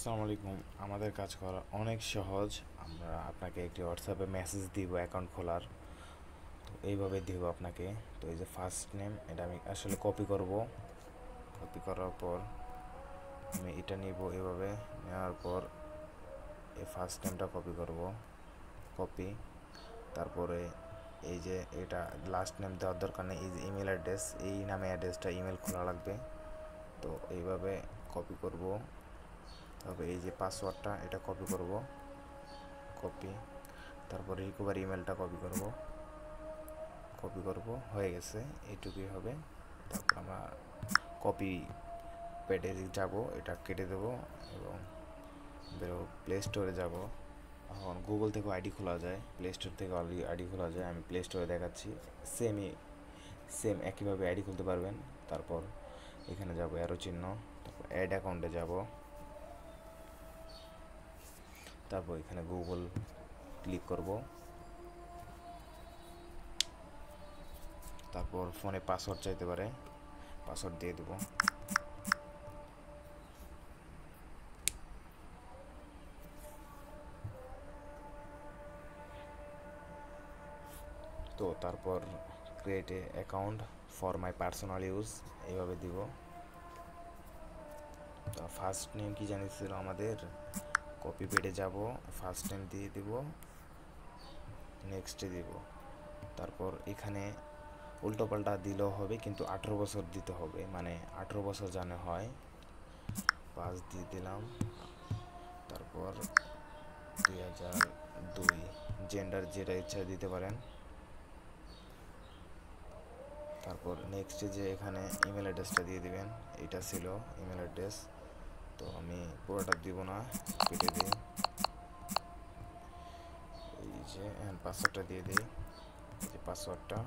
আসসালামু আলাইকুম। আমাদের কাজ করা অনেক সহজ। আমরা আপনাকে একটি হোয়াটসঅ্যাপে মেসেজ দিব অ্যাকাউন্ট খোলার। তো এইভাবে দিব আপনাকে। তো এই যে ফার্স্ট নেম, এটা আমি আসলে কপি করব। কপি করার পর আমি এটা নিব, এভাবে নেওয়ার পর এই ফার্স্ট নেমটা কপি করব। কপি, তারপরে এই যে এটা লাস্ট নেম দেওয়ার দরকার নেই। এই যে ইমেল অ্যাড্রেস, এই নামে অ্যাড্রেসটা ইমেল খোলা লাগবে। তো এইভাবে কপি করব। তবে এই যে পাসওয়ার্ডটা এটা কপি করব। কপি, তারপর রিকভারি ইমেলটা কপি করব। হয়ে গেছে, এইটুকুই হবে। তারপর আমরা কপি প্যাডে যাব, এটা কেটে দেবো এবং বেরো প্লে স্টোরে যাব। এখন গুগল থেকে আইডি খোলা যায়, প্লে স্টোর থেকে আইডি খোলা যায়। আমি প্লে স্টোরে দেখাচ্ছি। সেম একইভাবে আইডি খুলতে পারবেন। তারপর এখানে যাব অ্যারো চিহ্ন, তারপর অ্যাড অ্যাকাউন্টে যাব। তারপর এখানে গুগল ক্লিক করব। তারপর ফোনে পাসওয়ার্ড চাইতে পারে, পাসওয়ার্ড দিয়ে দেবো। তো তারপর create a account for my personal use, এইভাবে দিব। তো ফার্স্ট নেম কি জানিয়েছিল আমাদের, কপি পেডে যাব, ফার্স্ট নেম দিয়ে দিব, নেক্সটে দিব। তারপর এখানে উল্টোপাল্টা দিলেও হবে, কিন্তু 18 বছর দিতে হবে, মানে 18 বছর জানে হয়। 5 দিয়ে দিলাম। তারপর 2002, জেন্ডার যেটা ইচ্ছা দিতে পারেন। তারপর নেক্সটে যে এখানে ইমেল অ্যাড্রেসটা দিয়ে দিবেন, এটা ছিল ইমেল অ্যাড্রেস। তো আমি পুরোটা দিব না, কেটে দিই। এই যে পাসওয়ার্ডটা দিয়ে দিই, এই যে পাসওয়ার্ডটা।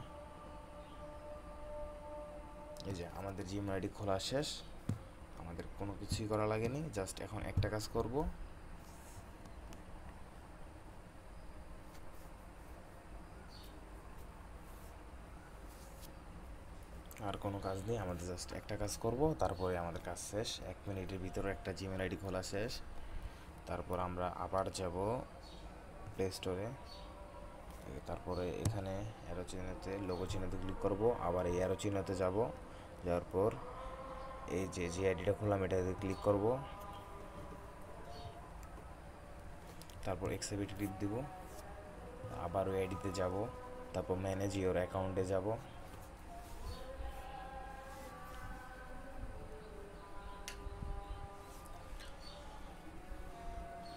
এই যে আমাদের জিমেল আইডি খোলা শেষ। আমাদের কোনো কিছুই করা লাগেনি, জাস্ট এখন একটা কাজ করব। আর কোনো কাজ নেই, আমাদের জাস্ট একটা কাজ করব, তারপরে আমাদের কাজ শেষ। 1 মিনিটের ভিতরে একটা জিমেল আইডি খোলা শেষ। তারপর আমরা আবার যাব প্লে স্টোরে। তারপরে এখানে অ্যারো চিহ্নতে, লোগো চিহ্নতে ক্লিক করব, আবার এই অ্যারো চিহ্নতে যাব। যাওয়ার পর এই যে আইডিটা খুললাম এটাতে ক্লিক করব। তারপর এক্সিবিটি টিপ দিব, আবার ওই আইডিতে যাব। তারপর ম্যানেজ ইওর অ্যাকাউন্টে যাব।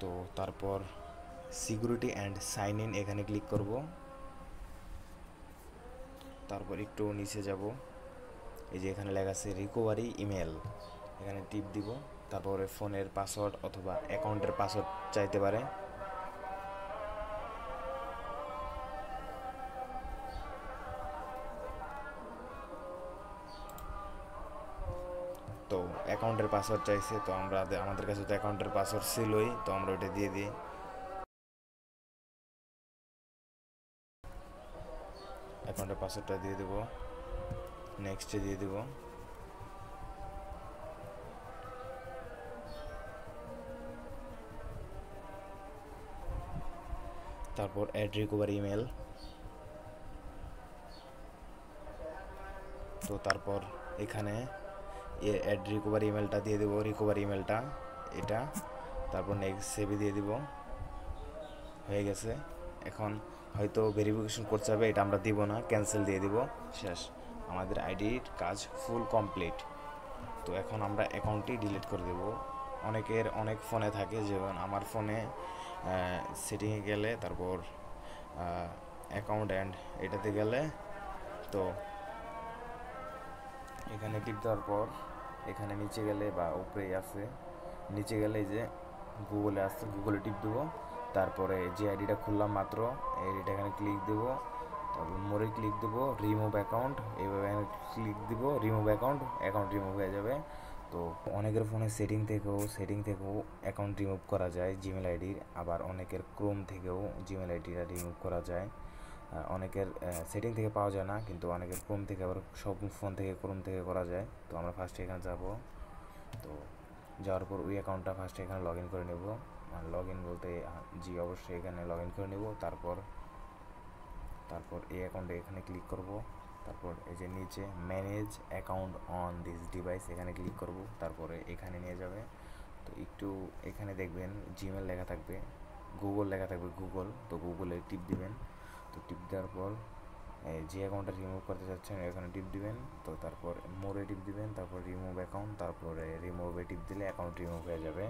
তো তারপর সিকিউরিটি অ্যান্ড সাইন ইন এখানে ক্লিক করব। তারপর একটু নিচে যাব, এই যে এখানে লেখা আছে রিকভারি ইমেল, এখানে টিপ দিব। তারপরে ফোনের পাসওয়ার্ড অথবা অ্যাকাউন্টের পাসওয়ার্ড চাইতে পারে। তো অ্যাকাউন্টের পাসওয়ার্ড চাইছে, তো আমাদের কাছে তো অ্যাকাউন্টের পাসওয়ার্ড ছিলই, তো আমরা ওটা দিয়ে দিই। অ্যাকাউন্টের পাসওয়ার্ডটা দিয়ে দেবো, নেক্সটে দিয়ে দেবো। তারপর অ্যাড রিকভারি ইমেল। তো তারপর এখানে অ্যাড রিকভারি ইমেলটা দিয়ে দেবো, রিকভারি ইমেলটা এটা। তারপর নেক্সট সেভে দিয়ে দিব। হয়ে গেছে। এখন হয়তো ভেরিফিকেশন করতে হবে, এটা আমরা দিব না, ক্যান্সেল দিয়ে দিব। শেষ, আমাদের আইডির কাজ ফুল কমপ্লিট। তো এখন আমরা অ্যাকাউন্টটি ডিলিট করে দেব। অনেকের অনেক ফোনে থাকে, যেমন আমার ফোনে সেটিংয়ে গেলে, তারপর অ্যাকাউন্ট অ্যান্ড এটাতে গেলে, তো এখানে টিপ দেওয়ার পর এখানে নিচে গেলে বা উপরেই আছে, নিচে গেলে এই যে গুগলে আসছে, গুগলে টিপ দেবো। তারপরে যে আইডিটা খুললাম মাত্র, এই আইডিটা এখানে ক্লিক দেবো। তারপর মোরে ক্লিক দেবো, রিমুভ অ্যাকাউন্ট, এইভাবে এখানে ক্লিক দিব, রিমুভ অ্যাকাউন্ট, অ্যাকাউন্ট রিমুভ হয়ে যাবে। তো অনেকের ফোনে সেটিং থেকেও অ্যাকাউন্ট রিমুভ করা যায় জিমেল আইডির, আবার অনেকের ক্রোম থেকেও জিমেল আইডিটা রিমুভ করা যায়। অনেকের সেটিং থেকে পাওয়া যায় না, কিন্তু অনেকের ক্রোম থেকে, আবার সব ফোন থেকে ক্রোম থেকে করা যায়। তো আমরা ফার্স্টে এখানে যাব। তো যাওয়ার পর ওই অ্যাকাউন্টটা ফার্স্টে এখানে লগ ইন করে নেব, লগ ইন বলতে জি অবশ্যই এখানে লগ ইন করে নেব। তারপর এই অ্যাকাউন্টে এখানে ক্লিক করব। তারপর এই যে নিচে manage account on this device এখানে ক্লিক করব। তারপরে এখানে নিয়ে যাবে, তো একটু এখানে দেখবেন জিমেল লেখা থাকবে, গুগল লেখা থাকবে, গুগল, তো গুগলে টিপ দিবেন। তো টিপ দেওয়ার পর যে অ্যাকাউন্টটা রিমুভ করতে চাচ্ছেন এখানে টিপ দিবেন। তো তারপর মোরে টিপ দিবেন, তারপর রিমুভ অ্যাকাউন্ট, তারপরে রিমুভে টিপ দিলে অ্যাকাউন্ট রিমুভ হয়ে যাবে।